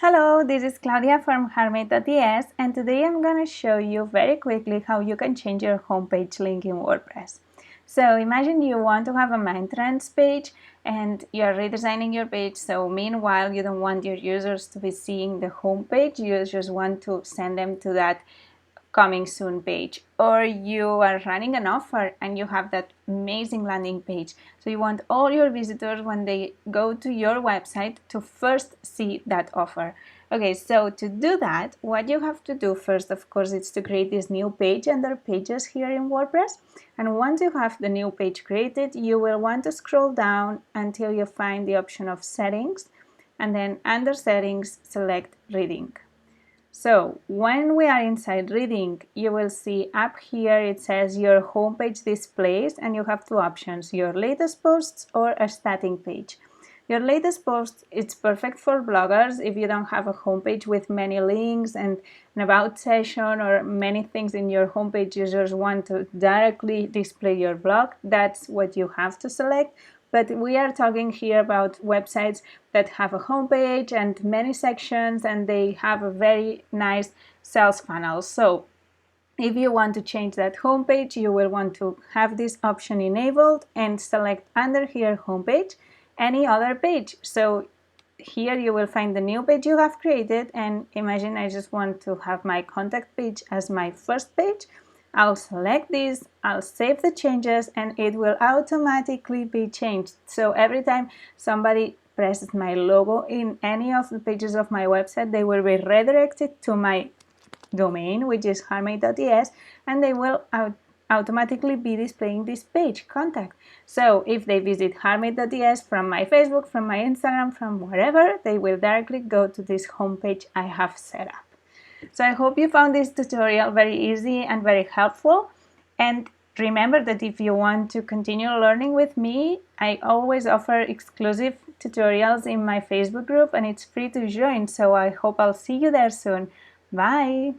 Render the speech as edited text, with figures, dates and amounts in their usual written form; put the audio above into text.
Hello, this is Claudia from Harmate.ts, and today I'm going to show you very quickly how you can change your homepage link in WordPress. So imagine you want to have a maintenance page and you're redesigning your page, so meanwhile you don't want your users to be seeing the homepage, you just want to send them to that coming soon page, or you are running an offer and you have that amazing landing page, so you want all your visitors when they go to your website to first see that offer. Okay, so to do that, what you have to do first, of course, is to create this new page under pages here in WordPress. And once you have the new page created, you will want to scroll down until you find the option of settings, and then under settings select reading. So when we are inside reading, you will see up here it says your homepage displays, and you have two options, your latest posts or a static page. Your latest post, it's perfect for bloggers if you don't have a homepage with many links and an about section or many things in your homepage. You just want to directly display your blog. That's what you have to select. But we are talking here about websites that have a homepage and many sections, and they have a very nice sales funnel. So if you want to change that homepage, you will want to have this option enabled and select under here homepage any other page. So here you will find the new page you have created, and imagine I just want to have my contact page as my first page. I'll select this, I'll save the changes, and it will automatically be changed. So every time somebody presses my logo in any of the pages of my website, they will be redirected to my domain, which is harmate.ts, and they will automatically be displaying this page, contact. So if they visit harmate.ts from my Facebook, from my Instagram, from wherever, they will directly go to this homepage I have set up. So I hope you found this tutorial very easy and very helpful. And remember that if you want to continue learning with me, I always offer exclusive tutorials in my Facebook group, and it's free to join. So I hope I'll see you there soon. Bye!